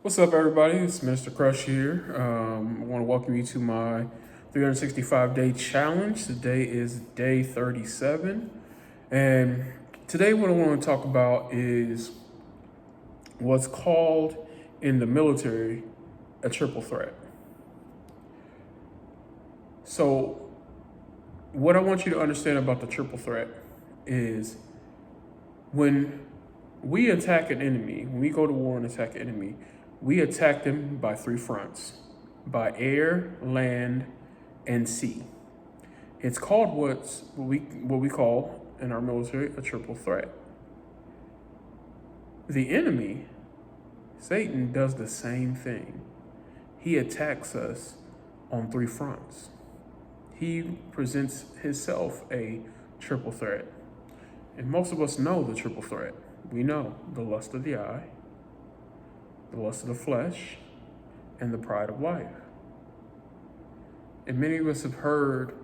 What's up, everybody? It's Minister Crush here. I want to welcome you to my 365-day challenge. Today is day 37. And today, what I want to talk about is what's called in the military a triple threat. So, what I want you to understand about the triple threat is when we attack an enemy, when we go to war and attack an enemy, we attack them by three fronts: by air, land, and sea. It's called what we call in our military a triple threat. The enemy, Satan, does the same thing. He attacks us on three fronts. He presents himself a triple threat. And most of us know the triple threat. We know the lust of the eye, the lust of the flesh, and the pride of life. And many of us have heard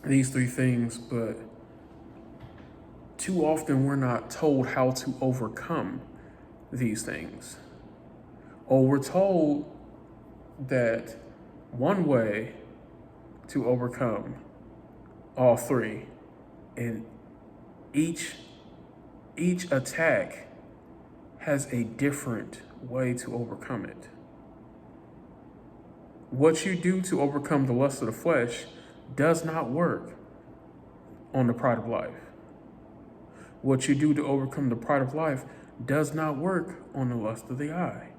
these three things, but too often we're not told how to overcome these things. Or we're told that one way to overcome all three, and each attack has a different way to overcome it. What you do to overcome the lust of the flesh does not work on the pride of life. What you do to overcome the pride of life does not work on the lust of the eye.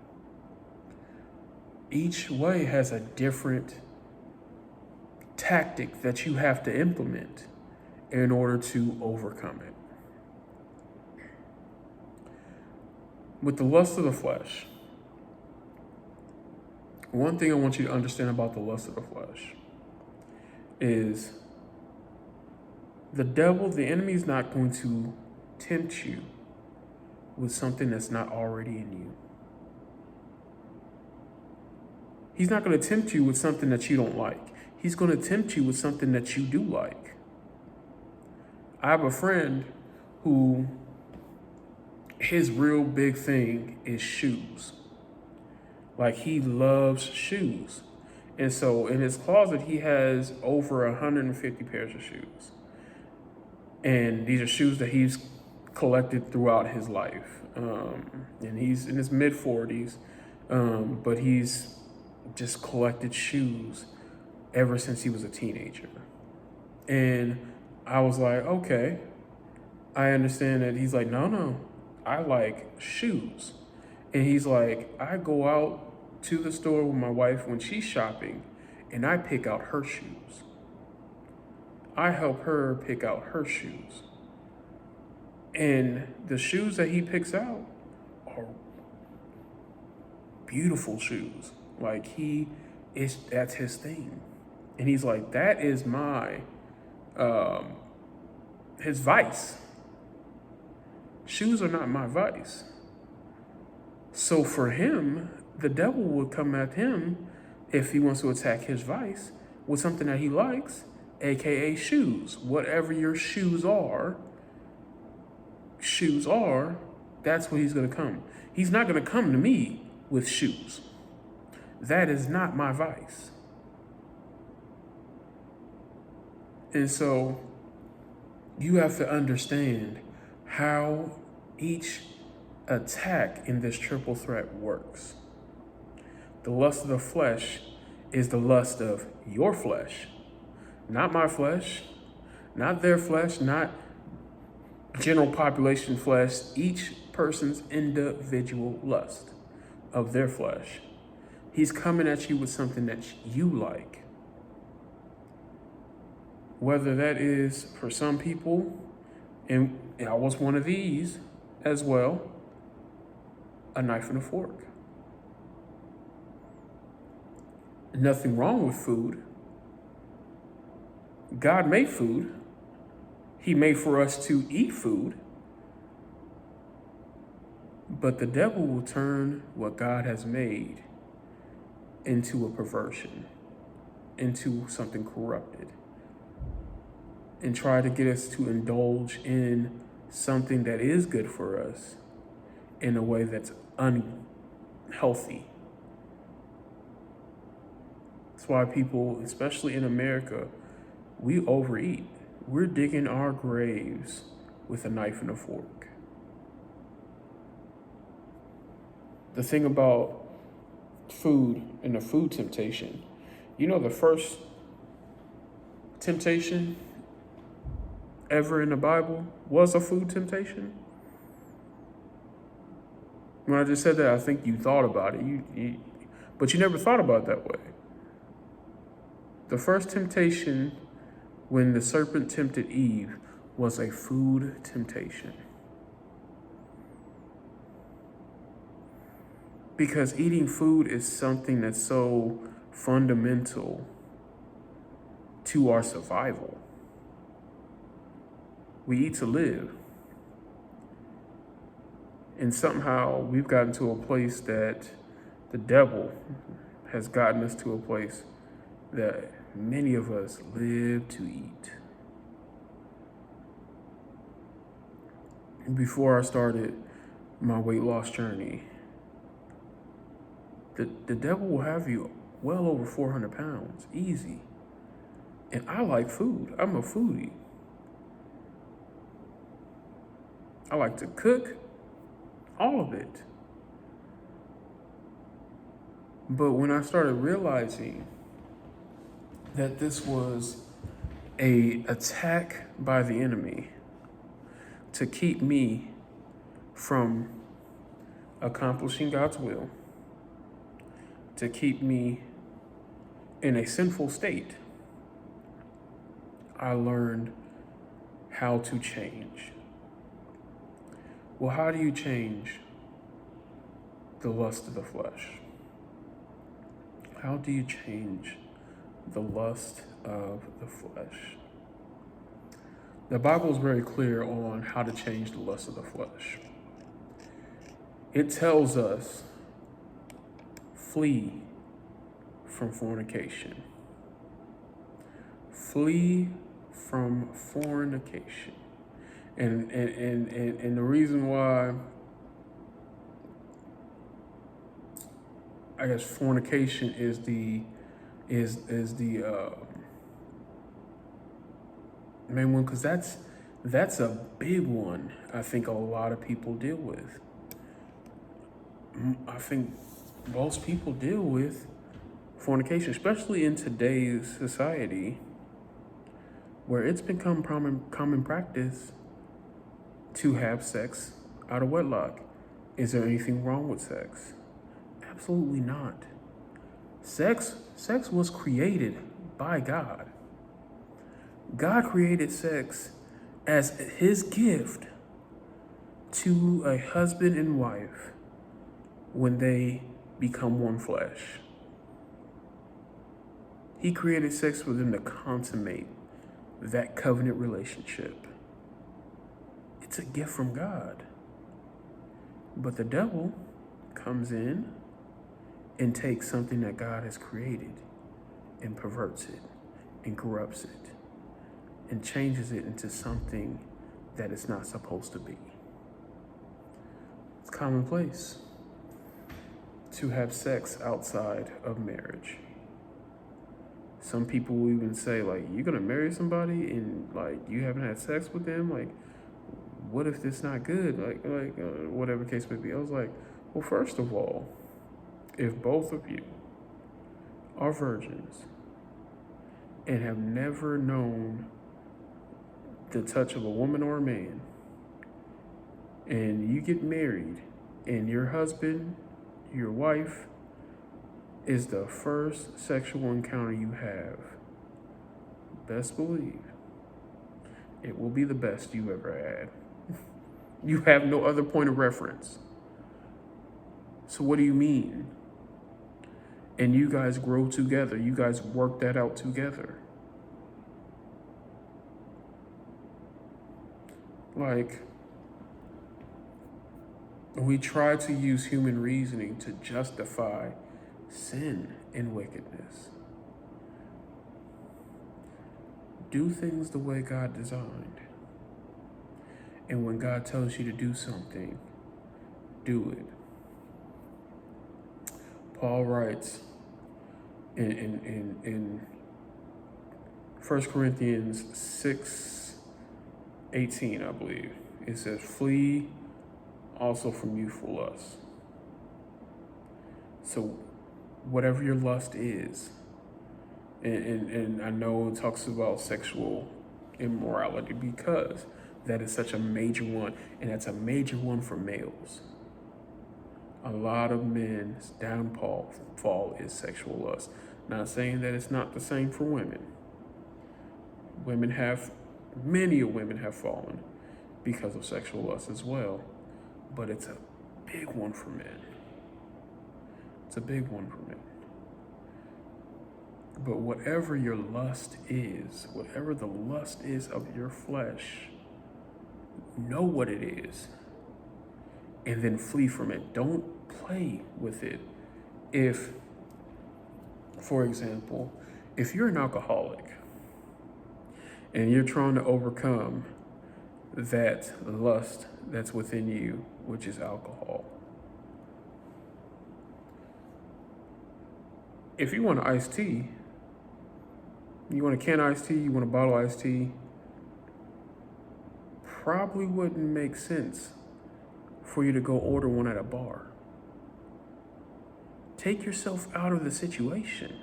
Each way has a different tactic that you have to implement in order to overcome it. With the lust of the flesh, one thing I want you to understand about the lust of the flesh is the devil, the enemy, is not going to tempt you with something that's not already in you. He's not going to tempt you with something that you don't like. He's going to tempt you with something that you do like. I have a friend who his real big thing is shoes. Like, he loves shoes. And so in his closet, he has over 150 pairs of shoes. And these are shoes that he's collected throughout his life. And he's in his mid 40s, but he's just collected shoes ever since he was a teenager. And I was like, okay, I understand that. He's like, no, I like shoes. And he's like, I go out to the store with my wife when she's shopping and I pick out her shoes. I help her pick out her shoes. And the shoes that he picks out are beautiful shoes. Like, that's his thing. And he's like, that is his vice. Shoes are not my vice. So for him, the devil would come at him if he wants to attack his vice with something that he likes, aka shoes. Whatever your shoes are, that's what he's going to come. He's not going to come to me with shoes. That is not my vice. And so you have to understand how each attack in this triple threat works. The lust of the flesh is the lust of your flesh, not my flesh, not their flesh, not general population flesh, each person's individual lust of their flesh. He's coming at you with something that you like. Whether that is, for some people, and I was one of these as well, a knife and a fork. Nothing wrong with food. God made food. He made for us to eat food. But the devil will turn what God has made into a perversion, into something corrupted, and try to get us to indulge in something that is good for us in a way that's healthy. That's why people, especially in America, we overeat. We're digging our graves with a knife and a fork. The thing about food and the food temptation, the first temptation ever in the Bible was a food temptation. When I just said that, I think you thought about it, but you never thought about it that way. The first temptation when the serpent tempted Eve was a food temptation. Because eating food is something that's so fundamental to our survival. We eat to live. And somehow we've gotten to a place that the devil has gotten us to a place that many of us live to eat. Before I started my weight loss journey, the devil will have you well over 400 pounds, easy. And I like food. I'm a foodie. I like to cook, all of it. But when I started realizing that this was an attack by the enemy to keep me from accomplishing God's will, to keep me in a sinful state, I learned how to change. Well, how do you change the lust of the flesh? How do you change the lust of the flesh? The Bible is very clear on how to change the lust of the flesh. It tells us, flee from fornication. Flee from fornication. And the reason why I guess fornication is the main one, because that's a big one I think a lot of people deal with. I think most people deal with fornication, especially in today's society, where it's become common practice to have sex out of wedlock. Is there anything wrong with sex? Absolutely not. Sex was created by God. God created sex as his gift to a husband and wife when they become one flesh. He created sex for them to consummate that covenant relationship. It's a gift from God. But the devil comes in and takes something that God has created and perverts it and corrupts it and changes it into something that it's not supposed to be. It's commonplace to have sex outside of marriage. Some people will even say, like, you're gonna marry somebody and like you haven't had sex with them? Like, what if it's not good? Whatever case may be. I was like, well, first of all, if both of you are virgins and have never known the touch of a woman or a man, and you get married and your husband, your wife, is the first sexual encounter you have, best believe it will be the best you ever had. You have no other point of reference. So what do you mean? And you guys grow together. You guys work that out together. Like, we try to use human reasoning to justify sin and wickedness. Do things the way God designed. And when God tells you to do something, do it. Paul writes in 1 Corinthians 6:18, I believe. It says, flee also from youthful lusts. So whatever your lust is, and I know it talks about sexual immorality because that is such a major one, and that's a major one for males. A lot of men's downfall is sexual lust. Not saying that it's not the same for women. Many women have fallen because of sexual lust as well, but it's a big one for men. It's a big one for men. But whatever your lust is, whatever the lust is of your flesh, know what it is and then flee from it. Don't play with it. If, for example, if you're an alcoholic and you're trying to overcome that lust that's within you, which is alcohol. If you want an iced tea, you want a can of iced tea, you want a bottle of iced tea, probably wouldn't make sense for you to go order one at a bar. Take yourself out of the situation.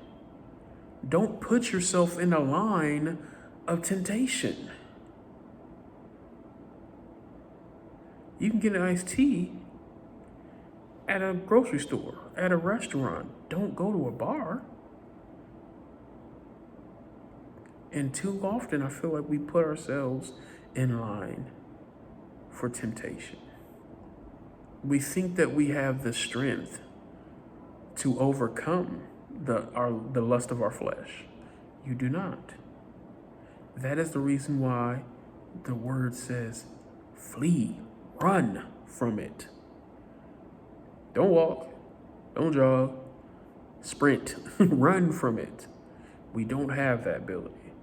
Don't put yourself in a line of temptation. You can get an iced tea at a grocery store, at a restaurant. Don't go to a bar. And too often, I feel like we put ourselves in line for temptation. We think that we have the strength to overcome the lust of our flesh. You do not. That is the reason why the word says, flee, run from it. Don't walk, don't jog, sprint, run from it. We don't have that ability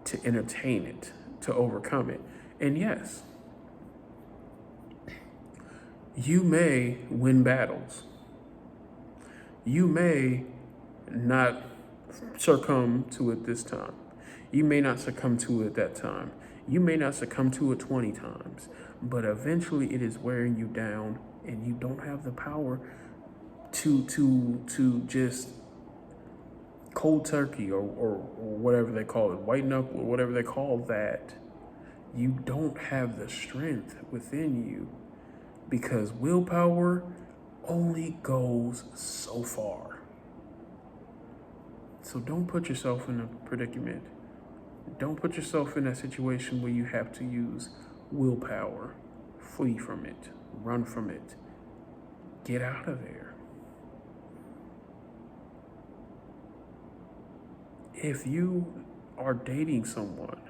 to entertain it, to overcome it. And yes, you may win battles. You may not succumb to it this time. You may not succumb to it that time. You may not succumb to it 20 times, but eventually it is wearing you down and you don't have the power to just cold turkey or whatever they call it, white knuckle or whatever they call that. You don't have the strength within you because willpower only goes so far. So don't put yourself in a predicament. Don't put yourself in that situation where you have to use willpower. Flee from it. Run from it. Get out of there. If you are dating someone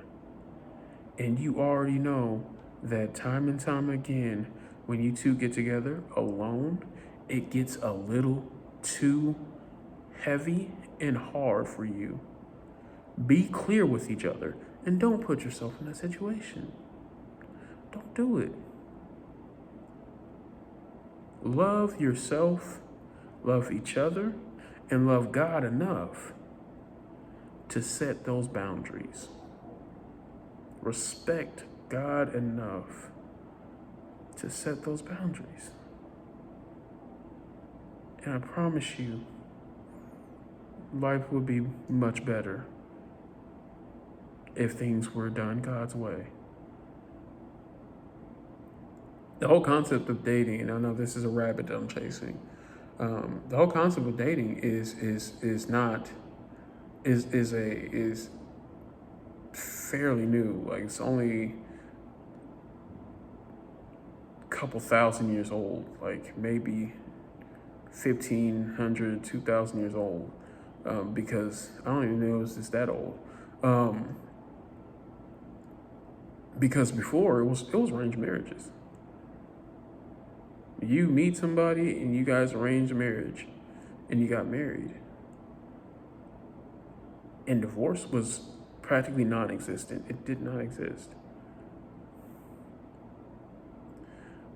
and you already know that time and time again, when you two get together alone, it gets a little too heavy and hard for you, be clear with each other and don't put yourself in that situation. Don't do it. Love yourself, love each other, and love God enough to set those boundaries. Respect God enough to set those boundaries. And I promise you, life would be much better if things were done God's way. The whole concept of dating, and I know this is a rabbit that I'm chasing. The whole concept of dating is fairly new. Like it's only a couple thousand years old, like maybe 1,500, 2,000 years old, because I don't even know it's that old. Because before it was arranged marriages. You meet somebody and you guys arrange a marriage and you got married. And divorce was practically non-existent. It did not exist.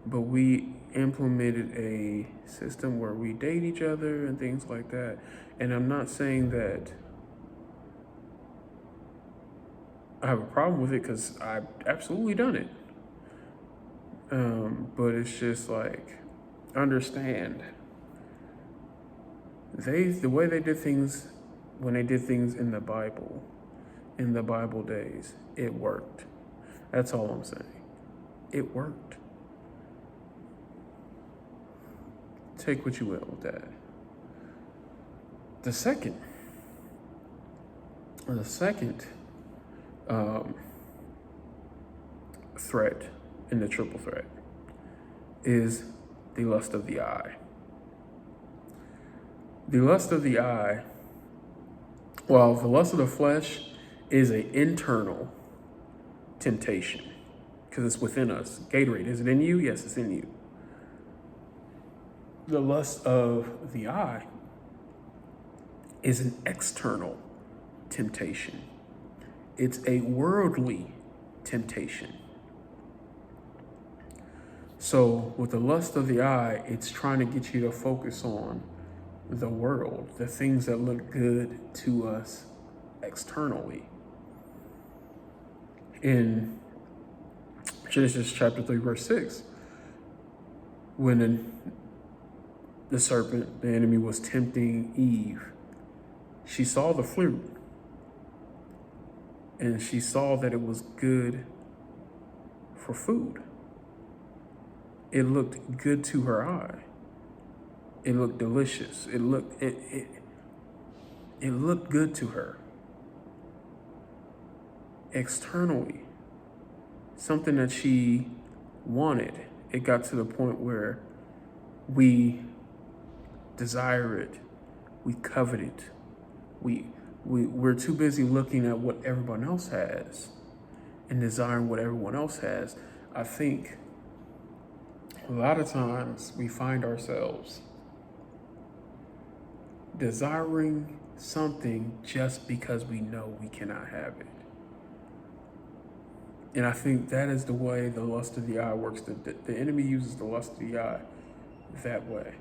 But we implemented a system where we date each other and things like that. And I'm not saying that I have a problem with it, because I've absolutely done it. But it's just like, understand, the way they did things when they did things in the Bible days, it worked. That's all I'm saying. It worked. Take what you will with that. The second threat in the triple threat is the lust of the eye. The lust of the eye, well, the lust of the flesh is an internal temptation, because it's within us. Gatorade, is it in you? Yes, it's in you. The lust of the eye is an external temptation. It's a worldly temptation. So with the lust of the eye, it's trying to get you to focus on the world, the things that look good to us externally. In Genesis chapter 3, verse 6, when the serpent, the enemy, was tempting Eve, she saw the fruit, and she saw that it was good for food. It looked good to her eye. It looked delicious. It looked good to her. Externally, something that she wanted, it got to the point where we desire it, we covet it, we're too busy looking at what everyone else has and desiring what everyone else has. I think a lot of times we find ourselves desiring something just because we know we cannot have it. And I think that is the way the lust of the eye works. The enemy uses the lust of the eye that way.